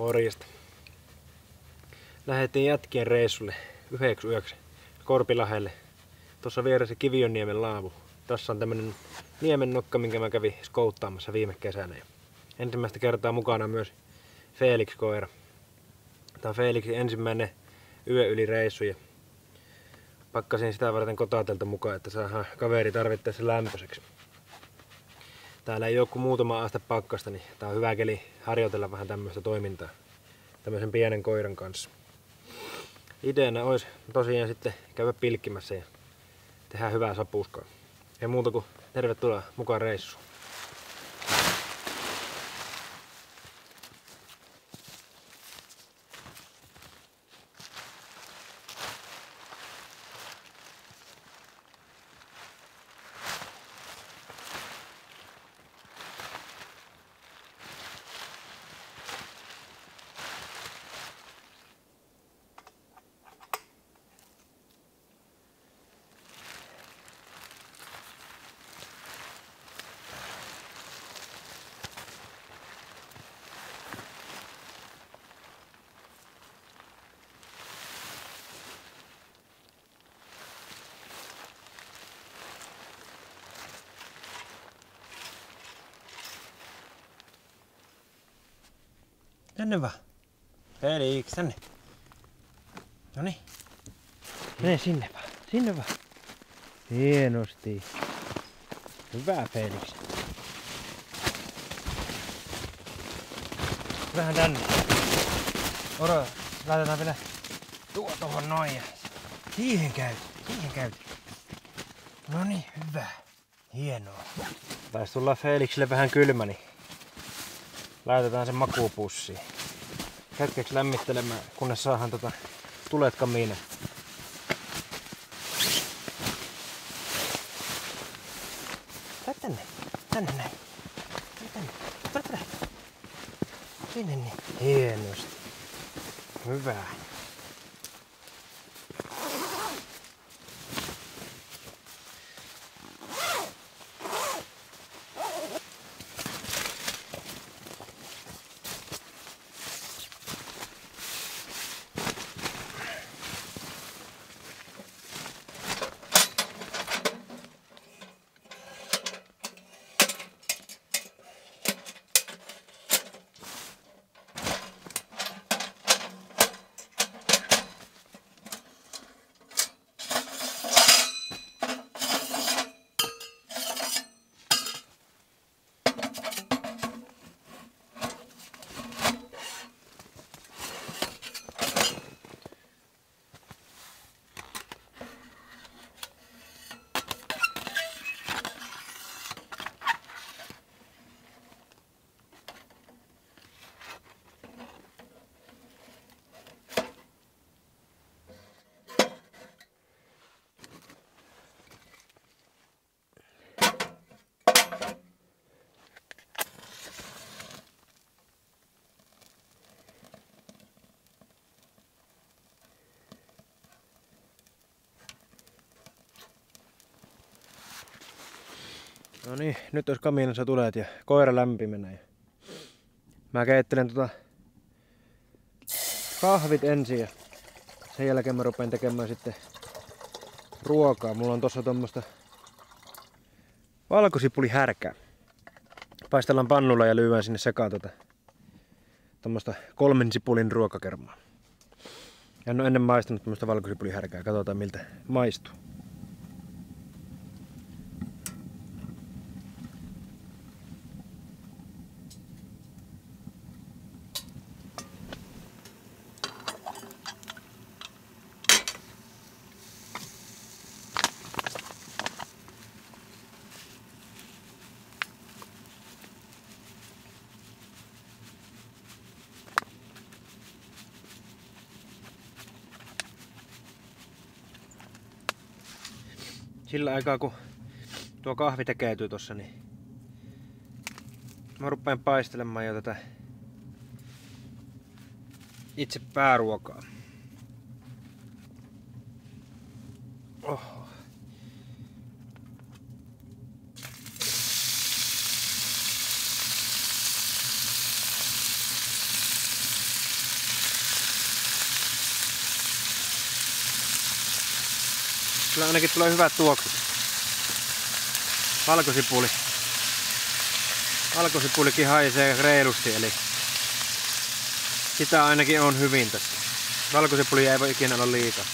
Morjesta. Lähdettiin jätkien reissulle yhdeksi yöksi Korpilahdelle. Tuossa vieressä Kivionniemen laavu. Tässä on tämmönen niemen nokka, minkä mä kävin skouttaamassa viime kesänä. Ensimmäistä kertaa mukana myös Felix-koira. Tää on Felixin ensimmäinen yö yli reissu ja pakkasin sitä varten kotatelta mukaan, että saadaan kaveri tarvittaessa lämpöiseksi. Täällä ei oo kuin muutama aste pakkasta, niin tää on hyvä keli harjoitella vähän tämmöistä toimintaa tämmöisen pienen koiran kanssa. Ideana olisi tosiaan sitten käydä pilkkimässä ja tehdä hyvää sapuskaa. Ei muuta kuin tervetuloa mukaan reissuun. Tänne vaan. Felix, tänne. Noniin. Mene sinne vaan. Sinne vaan. Hienosti. Hyvä Felix. Vähän tänne. Oro, laitetaan vielä tuo tohon noin. Siihen käyt. Siihen käyt. Noniin, hyvä. Hienoa. Taisi tulla Felixille vähän kylmä, niin laitetaan se makuupussiin. Hetkeksi lämmittelemään, kunnes saadaan tulet kamiinaan. Tänne. Tänne näin. Tänne. Tule. Sinne niin. Hienosti. Hyvä. No niin, nyt olisi kamiinassa tulet ja koira lämpimänä. Ja mä keittelen kahvit ensin ja sen jälkeen mä rupean tekemään sitten ruokaa. Mulla on tossa tommosta valkosipulihärkää. Paistellaan pannulla ja lyödään sinne sekaan tommosta 3 sipulin ruokakermaa. En ole ennen maistanut tommosta valkosipulihärkää, katsotaan miltä maistuu. Sillä aikaa kun tuo kahvi tekeytyy tossa, niin mä rupean paistelemaan jo tätä itse pääruokaa. Oho. Kyllä ainakin tulee hyvät tuoksut. Valkosipulikin haisee reilusti, eli sitä ainakin on hyvin tässä. Valkosipulia ei voi ikinä olla liikaa.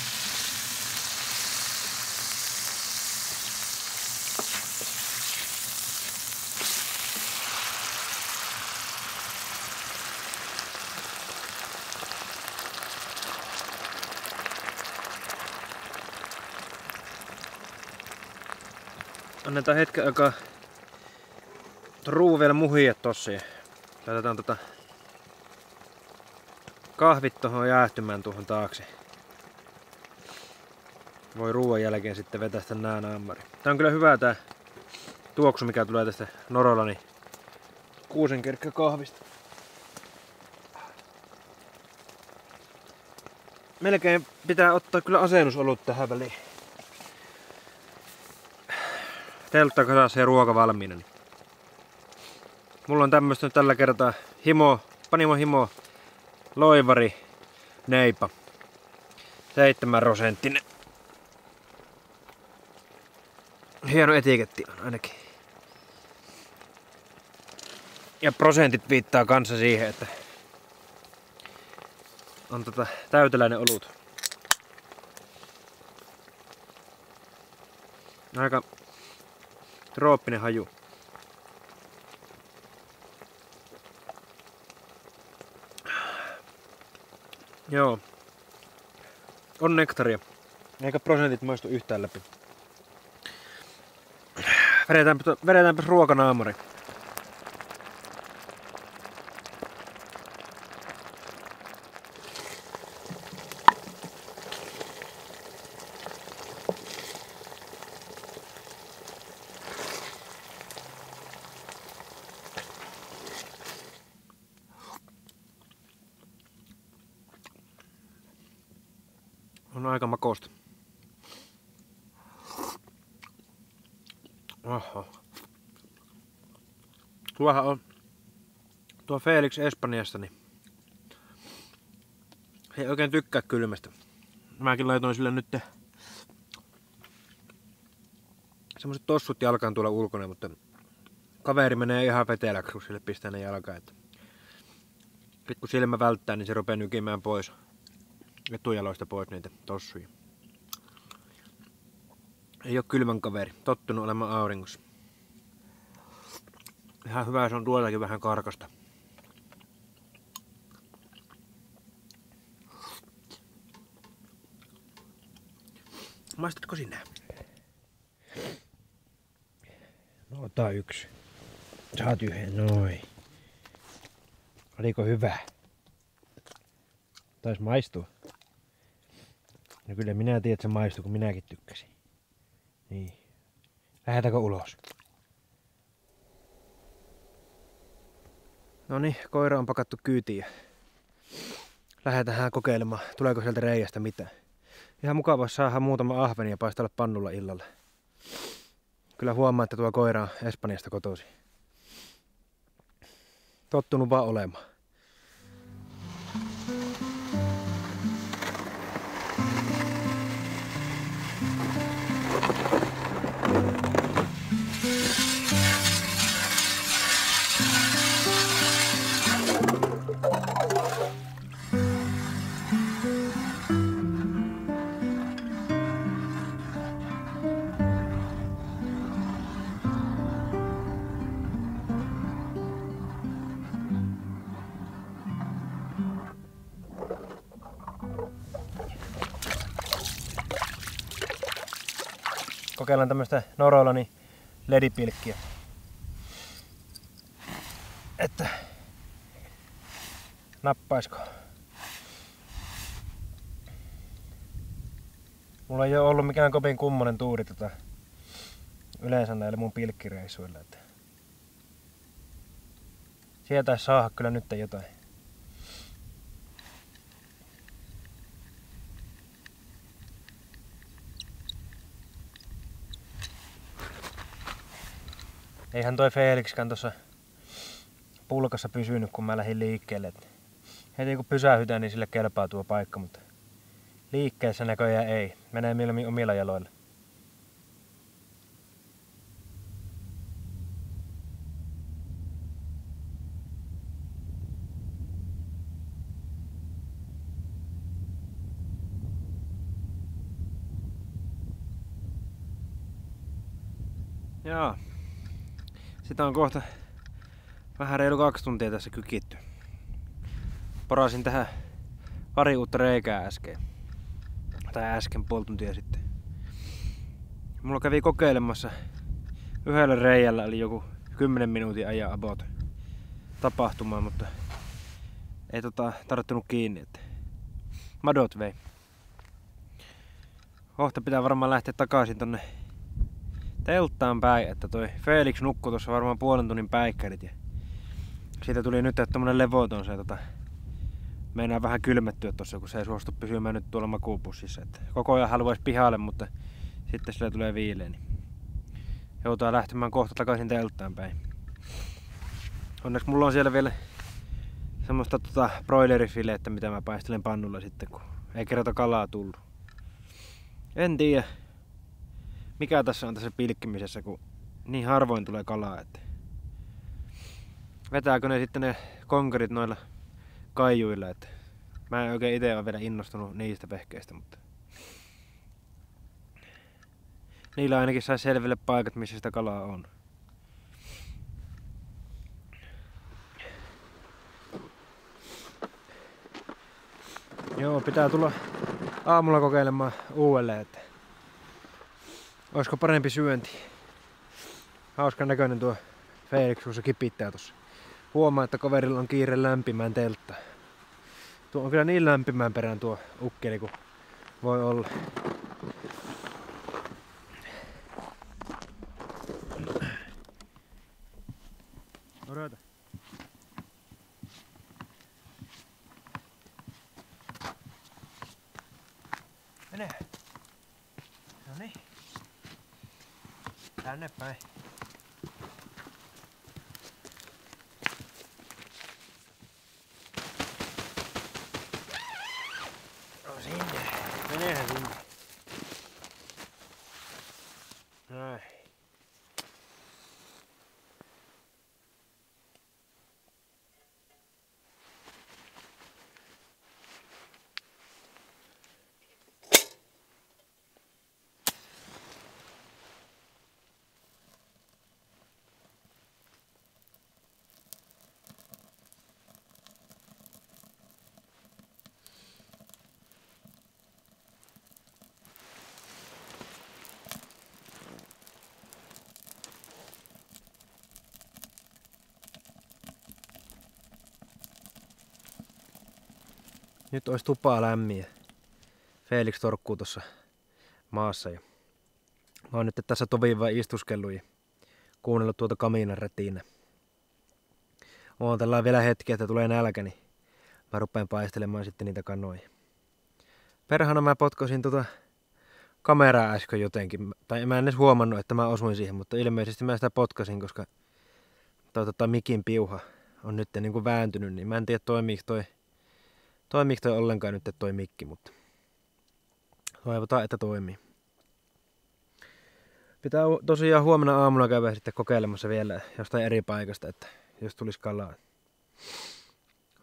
Annetaan hetken aikaa ruu vielä muhia tossa ja laitetaan kahvit tuohon jäähtymään tuohon taakse. Voi ruoan jälkeen sitten vetästä nää naamari. Tää on kyllä hyvä tää tuoksu, mikä tulee tästä Norolani kuusenkerkkä kahvista. Melkein pitää ottaa kyllä asennusolut tähän väliin. Teltta kasassa ja ruoka valmiina. Niin. Mulla on tämmöstä nyt tällä kertaa Panimo Himo Loivari Neipa. 7%. Hieno etiketti on ainakin. Ja prosentit viittaa kanssa siihen, että on täyteläinen olut. Aika trooppinen haju. Joo. On nektaria. Eikä prosentit maistu yhtään läpi. Vedetäänpäs ruokanaamari. On aika makosta. Oho. Tuohan on tuo Felix Espanjasta, niin he ei oikein tykkää kylmästä. Mäkin laitoin sille nyt semmoset tossut jalkaan tuolla ulkona, mutta kaveri menee ihan veteläksi, kun sille pistää ne jalkaan. Että pikku silmä välttää, niin se rupeaa nykimään pois. Etujaloista pois niitä tossuja. Ei oo kylmän kaveri. Tottunut olemaan auringossa. Ihan hyvä, se on tuollakin vähän karkasta. Maistatko sinä? No ota yksi. Saat yhden, noin. Oliko hyvä? Taisi maistua. No kyllä minä tiedän, että se maistuu, kun minäkin tykkäsin. Niin. Lähdetäänkö ulos? Noniin, koira on pakattu kyytiin ja lähdetään kokeilemaan, tuleeko sieltä reiästä mitään. Ihan mukava saada muutama ahveni ja paistella pannulla illalla. Kyllä huomaa, että tuo koira on Espanjasta kotoisin. Tottunut vaan olemaan. Kokeillaan tämmöstä Norolani ledipilkkiä. Että nappaisko. Mulla ei ole ollut mikään kovin kummonen tuuri yleensä näille mun pilkkireissuille. Että sieltä saada kyllä nyt jotain. Eihän toi Felixkään tuossa pulkassa pysynyt, kun mä lähdin liikkeelle. Heti kun pysähytään, niin sille kelpaa tuo paikka, mutta liikkeessä näköjään ei. Menee mieluummin omilla jaloilla. Jaa. Sitä on kohta vähän reilu 2 tuntia tässä kykitty. Porasin tähän pari uutta reikää äsken. Tai äsken puoli tuntia sitten. Mulla kävi kokeilemassa yhdellä reijällä, eli joku 10 minuutin ajan about tapahtumaa, mutta ei tarttunut kiinni, että madot vei. Kohta pitää varmaan lähteä takaisin tonne telttaan päin, että toi Felix nukkui tuossa varmaan puolen tunnin päikkärit ja siitä tuli nyt tommonen levoton se meinaa vähän kylmettyä tossa, kun se ei suostu pysymään nyt tuolla makuupussissa, että koko ajan haluaisi pihalle, mutta sitten sillä tulee viileä, niin joutuu lähtemään kohta takaisin telttaan päin. Onneksi mulla on siellä vielä semmoista broilerifilettä, mitä mä paistelen pannulla sitten, kun ei kerrota kalaa tullut. En tiedä, mikä tässä on tässä pilkkimisessä, kun niin harvoin tulee kalaa, että vetääkö ne sitten ne konkarit noilla kaijuilla, että mä en oikein itse ole vielä innostunut niistä vehkeistä, mutta niillä ainakin sai selville paikat, missä sitä kalaa on. Joo, pitää tulla aamulla kokeilemaan uudelleen, että olisiko parempi syönti. Hauskan näköinen tuo Felix, kun se kipittää tossa. Huomaa, että kaverilla on kiire lämpimään telttaan. Tuo on kyllä niin lämpimään perään tuo ukkeli kuin voi olla. Odota. Mene. Noniin. Tänne päin. No sinne. Menehän sinne. Näin. Nyt olisi tupaa lämmin. Felix torkkuu tuossa maassa. Ja mä oon nyt tässä tovin vaan istuskellut ja kuunnellut tuota kamiinan rätinä. Ootellaan vielä hetki, että tulee nälkä, niin mä rupean paistelemaan sitten niitä kanoja. Perhana mä potkosin kameraa äsken jotenkin. Tai mä en edes huomannut, että mä osuin siihen, mutta ilmeisesti mä sitä potkasin, koska mikin piuha on nyt niin kuin vääntynyt, niin mä en tiedä toimiiko toi ollenkaan nyt toi mikki, mutta toivotaan, että toimii. Pitää tosiaan huomenna aamulla käydä sitten kokeilemassa vielä jostain eri paikasta, että jos tulisi kalaa.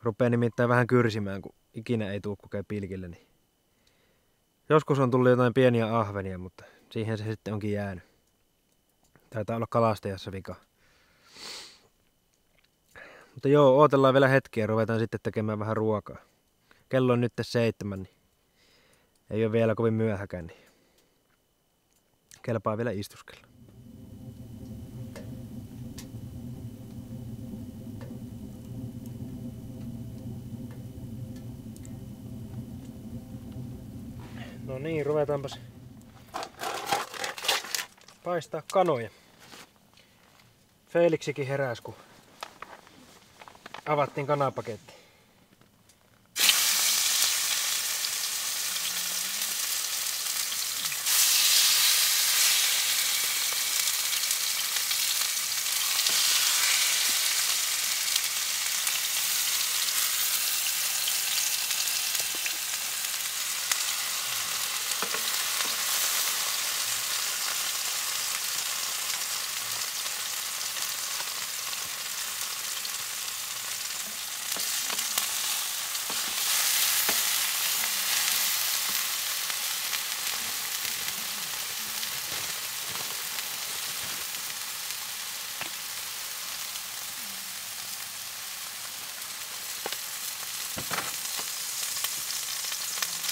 Rupee nimittäin vähän kyrsimään, kun ikinä ei tule kokea pilkille. Niin joskus on tullut jotain pieniä ahvenia, mutta siihen se sitten onkin jäänyt. Taitaa olla kalastajassa vika. Mutta joo, odotellaan vielä hetkiä ja ruvetaan sitten tekemään vähän ruokaa. Kello on nyt 7, niin ei ole vielä kovin myöhäkään, niin kelpaa vielä istuskella. No niin, ruvetaanpas paistaa kanoja. Felixikin heräsi, kun avattiin kanapaketti.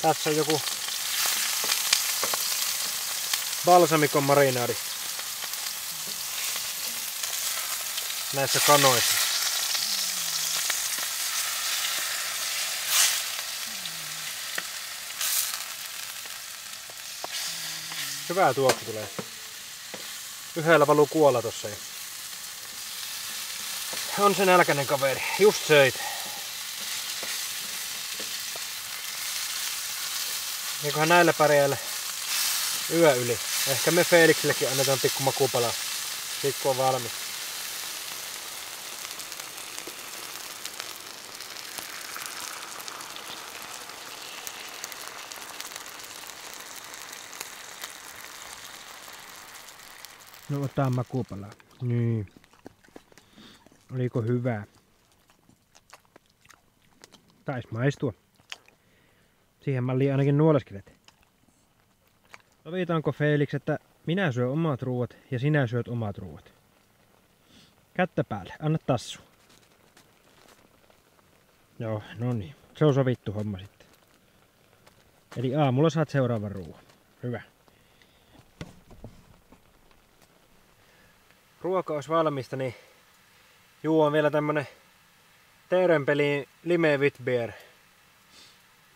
Tässä on joku balsamikon marinaadi näissä kanoissa. Hyvää tuoksu tulee. Yhdellä valuu kuolla tossa jo. On se nälkäinen kaveri. Just söit. Eiköhän näillä pärjäällä yö yli. Ehkä me Felixillekin annetaan pikku makupala. Pikku on valmis. No ottaa makupalaa. Niin. Oliko hyvää? Taisi maistua. Siihen malliin ainakin nuoleskelet. Sovitaanko Felix, että minä syön omat ruuat ja sinä syöt omat ruuat? Kättä päälle, anna tassu. Joo, no niin. Se on sovittu homma sitten. Eli aamulla saat seuraavan ruuan. Hyvä. Ruoka olisi valmista, niin juon vielä tämmönen Terenpelin Lime Witbier.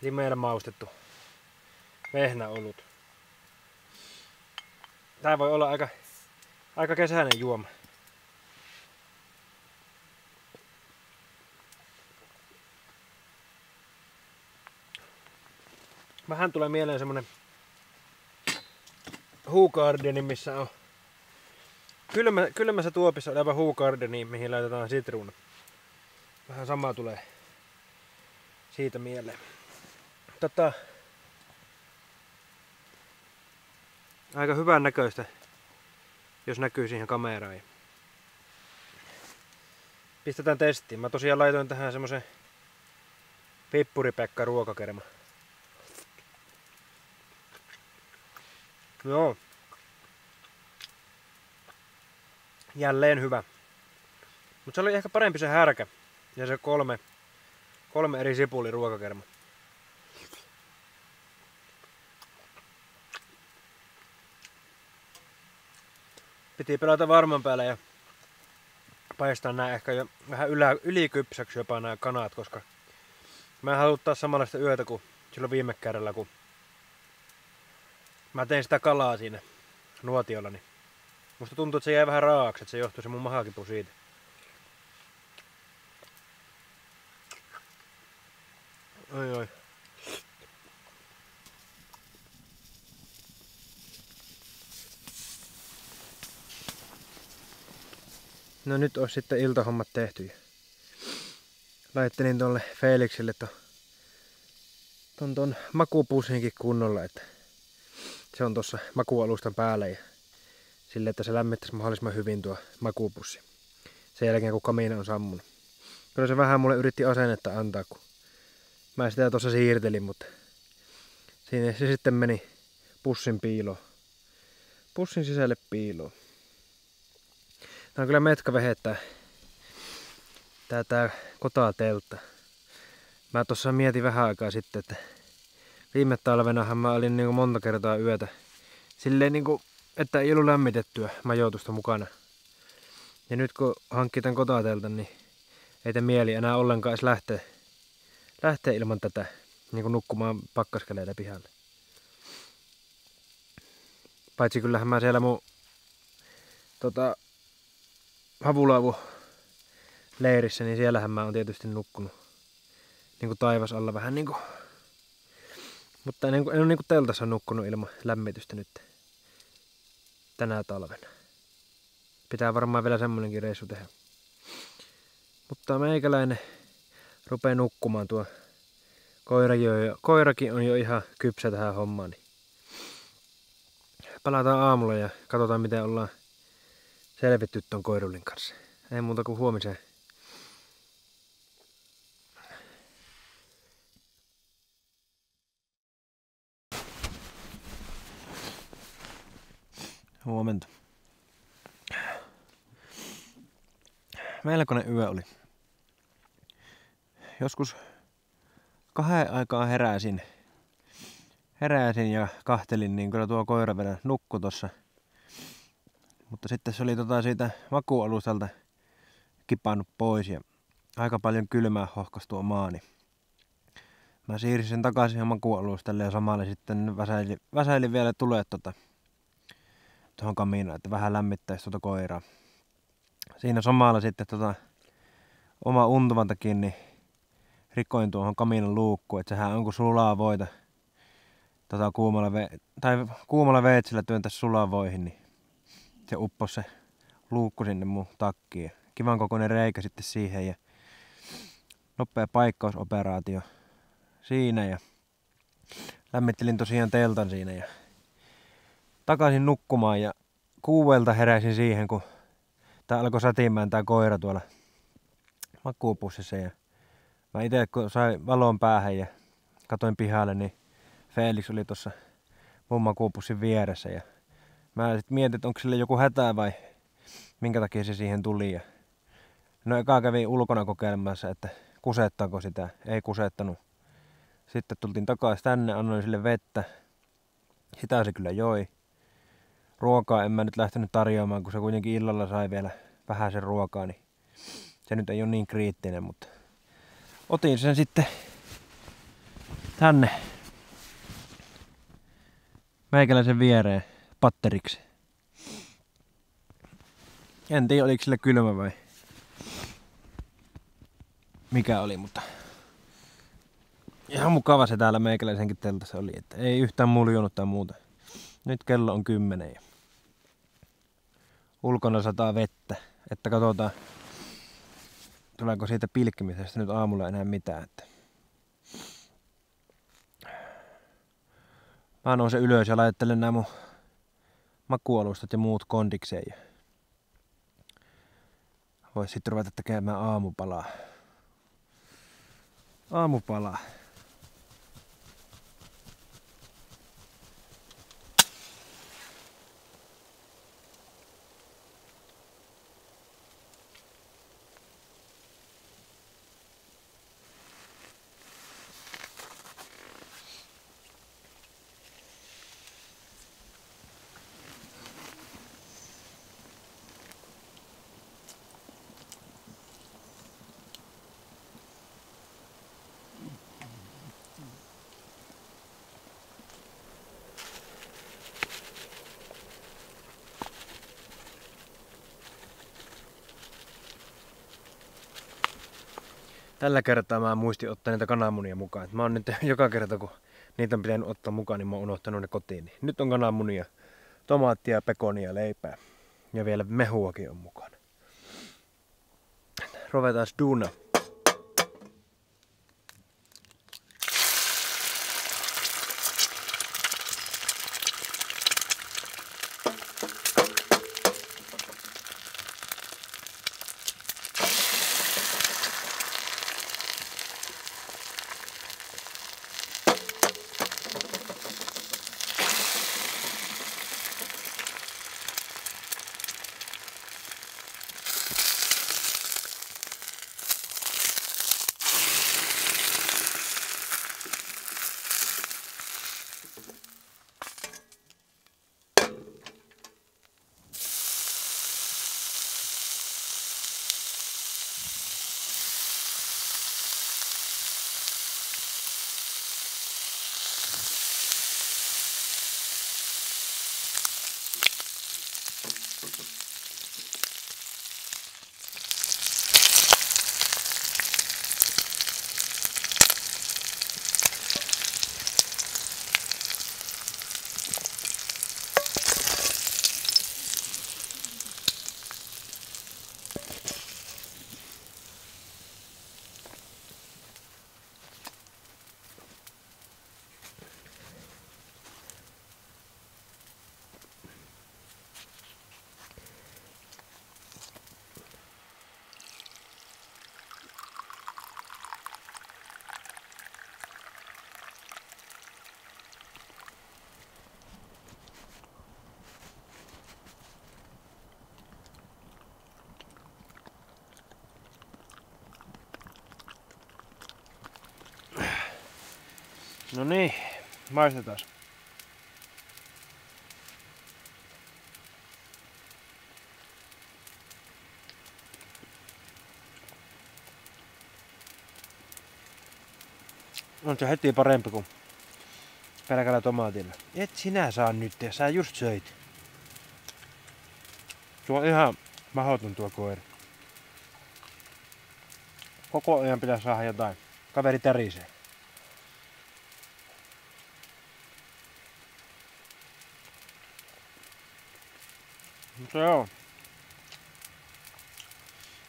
Limeellä maustettu vehnäolut. Tää voi olla aika kesäinen juoma. Vähän tulee mieleen semmonen Hoogardeni, missä on kylmässä tuopissa oleva Hoogardeni, mihin laitetaan sitruuna. Vähän sama tulee siitä mieleen. Aika hyvän näköistä, jos näkyy siihen kameraan. Pistetään testiin. Mä tosiaan laitoin tähän semmosen Pippuri-Pekka ruokakerma. Joo. Jälleen hyvä. Mutta se oli ehkä parempi se härkä ja se kolme eri sipuli ruokakerma. Piti pelata varman päälle ja paistaa nää ehkä jo vähän ylikypsäksi jopa nämä kanat, koska mä en halua taas samanlaista yötä kuin silloin viime kerralla, kun mä tein sitä kalaa siinä nuotiolla. Niin musta tuntuu, että se jäi vähän raaaksi, että se johtui se mun mahakipu siitä. Oi. No nyt olisi sitten iltahommat tehty. Laittelin tuolle Felixille ton makupussinkin kunnolla, että se on tuossa makualustan päällä ja sille, että se lämmittäisi mahdollisimman hyvin tuo makupussi. Sen jälkeen kun kamiina on sammunut. Kyllä se vähän mulle yritti asennetta antaa, kun mä sitä tuossa siirtelin, mutta siinä se sitten meni pussin piiloon. Pussin sisälle piiloon. Tää on kyllä metkavehettä. Tää kotateltta. Mä tossa mietin vähän aikaa sitten, että viime talvenahan mä olin niinku monta kertaa yötä silleen niinku, että ei ollut lämmitettyä majoitusta mukana. Ja nyt kun hankki tän kotateltan, niin ei te mieli enää ollenkaan edes lähteä ilman tätä niinku nukkumaan pakkaskeleita pihalle. Paitsi kyllähän mä siellä mun havulaavu leirissä, niin siellähän mä oon tietysti nukkunut niinku taivas alla vähän niinku. Mutta en ole niinku teltassa nukkunut ilman lämmitystä nyt tänä talvena. Pitää varmaan vielä semmonenkin reissu tehdä. Mutta meikäläinen rupee nukkumaan, tuo koirakin on jo ihan kypsä tähän hommaan. Niin palataan aamulla ja katsotaan miten ollaan selvitty ton koirullin kanssa. Ei muuta kuin huomiseen. Huomenta. Melkoinen yö oli. Joskus 2 aikaan heräsin. heräsin ja kahtelin, niin kyllä tuo koira vielä nukkui tossa. Mutta sitten se oli siitä makuualustalta kipannut pois ja aika paljon kylmää hohkas tuo maani. Mä siirsin sen takaisin ihan makuualustalle ja samalla sitten väsäilin vielä tuleet tuohon kamiinaan, että vähän lämmittäisi tuota koiraa. Siinä samalla sitten oma untuvantakin niin rikoin tuohon kamiinan luukkuun, että sehän on kuin sulaa voita kuumalla veitsellä työntäisi sulavoihin, niin se upposi se luukku sinne mun takkiin. Kivan kokoinen reikä sitten siihen ja nopea paikkausoperaatio siinä ja lämmittelin tosiaan teltan siinä ja takaisin nukkumaan ja 6 heräsin siihen, kun tää alkoi sätimään tää koira tuolla makuupussissa ja mä ite kun sain valon päähän ja katoin pihalle, niin Felix oli tuossa mun makuupussin vieressä ja mä sit mietin, että onko sille joku hätä vai minkä takia se siihen tuli. Ja no eka kävin ulkona kokeilemassa, että kusettaako sitä. Ei kusettanut. Sitten tultiin takaisin tänne, annoin sille vettä. Sitä se kyllä joi. Ruokaa en mä nyt lähtenyt tarjoamaan, kun se kuitenkin illalla sai vielä vähän sen ruokaa, niin se nyt ei ole niin kriittinen, mutta otin sen sitten tänne meikäläisen viereen patteriksi. En tiedä oliko sille kylmä vai mikä oli, mutta ihan mukava se täällä meikäläisenkin teltassa oli, että ei yhtään muljunut tai muuta. Nyt kello on 10 ja ulkona sataa vettä, että katsotaan tuleeko siitä pilkkimisestä nyt aamulla enää mitään. Että mä nousen ylös ja laittelen nämä mun makuualustat ja muut kondikseen ja vois sitten ruveta tekemään aamupalaa. Tällä kertaa mä muistin ottaa niitä kananmunia mukaan. Mä oon nyt joka kerta kun niitä on pitänyt ottaa mukaan, niin mä oon unohtanut ne kotiin. Nyt on kananmunia, tomaattia, pekonia, leipää ja vielä mehuakin on mukana. Ruvetaan duunaa. No niin, Maistetaan. On se heti parempi kuin pelkällä tomaatilla. Et sinä saa nyt, ja sä just söit. Tuo on ihan mahdoton tuo koira. Koko ajan pitää saada jotain. Kaveri tärisee. Se on.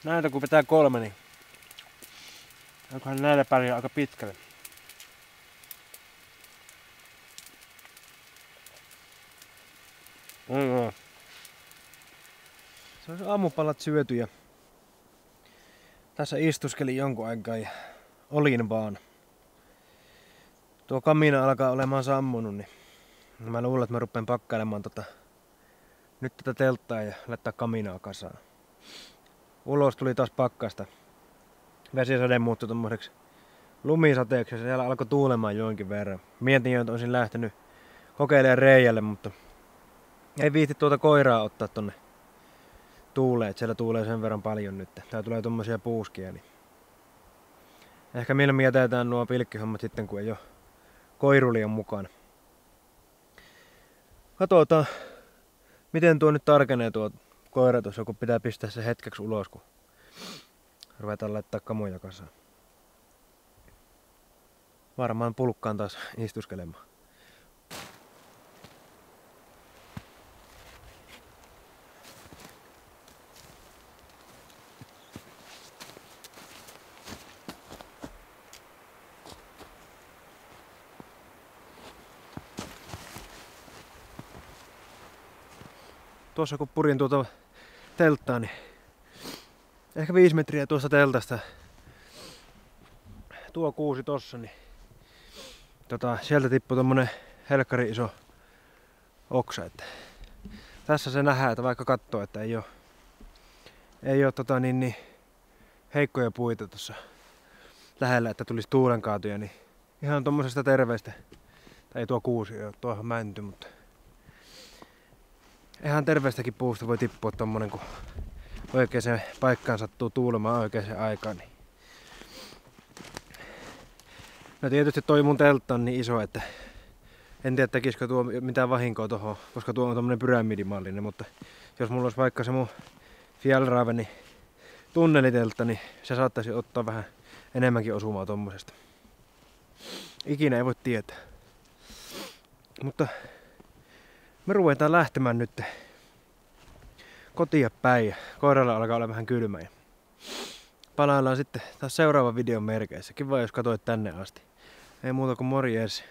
Näitä kun pitää 3, niin onkohan näillä pärjää aika pitkälle. Se on aamupalat syöty ja tässä istuskelin jonkun aikaa ja olin vaan. Tuo kamina alkaa olemaan sammunut, niin mä luulen, että mä rupean pakkailemaan nyt tätä telttaa ja laittaa kaminaa kasaan. Ulos tuli taas pakkasta. Vesisade muuttui tommoseksi lumisateeksi ja siellä alkoi tuulemaan jonkin verran. Mietin jo, että olisin lähtenyt kokeilemaan reijälle, mutta ei viitti tuota koiraa ottaa tonne tuuleen, että siellä tuulee sen verran paljon nyt. Tää tulee tommosia puuskia, niin ehkä mieluummin jätetään nuo pilkkihommat sitten, kun ei oo koirulia mukana. Katsotaan, miten tuo nyt tarkenee tuo koira tuossa, kun pitää pistää se hetkeksi ulos, kun ruvetaan laittaa kamoja kasaan. Varmaan pulkkaan taas istuskelemaan. Tuossa kun purin tuota telttaa, niin ehkä 5 metriä tuosta teltasta tuo kuusi tossa, niin sieltä tippui tommonen helkkari iso oksa. Että tässä se nähdään, että vaikka katsoo, että ei oo heikkoja puita tuossa lähellä, että tulisi tuulenkaatuja, niin ihan tommosesta terveestä, tai ei tuo kuusi ole, tuohan mänty, mutta ihan terveestäkin puusta voi tippua tommonen, kun oikeaan paikkaan sattuu tuulemaan oikeaan aikaan. Niin. No tietysti toi mun teltta on niin iso, että en tiedä tekisikö tuo mitään vahinkoa tohon, koska tuo on tommonen pyramidimallinen, mutta jos mulla olisi vaikka se mun Fjällräven tunneliteltta, niin se saattaisi ottaa vähän enemmänkin osumaa tommosesta. Ikinä ei voi tietää. Mutta me ruvetaan lähtemään nyt kotia päin. Koiralla alkaa olla vähän kylmä. Palaillaan sitten taas seuraavan videon merkeissä. Kiva jos katsoit tänne asti. Ei muuta kuin morjes.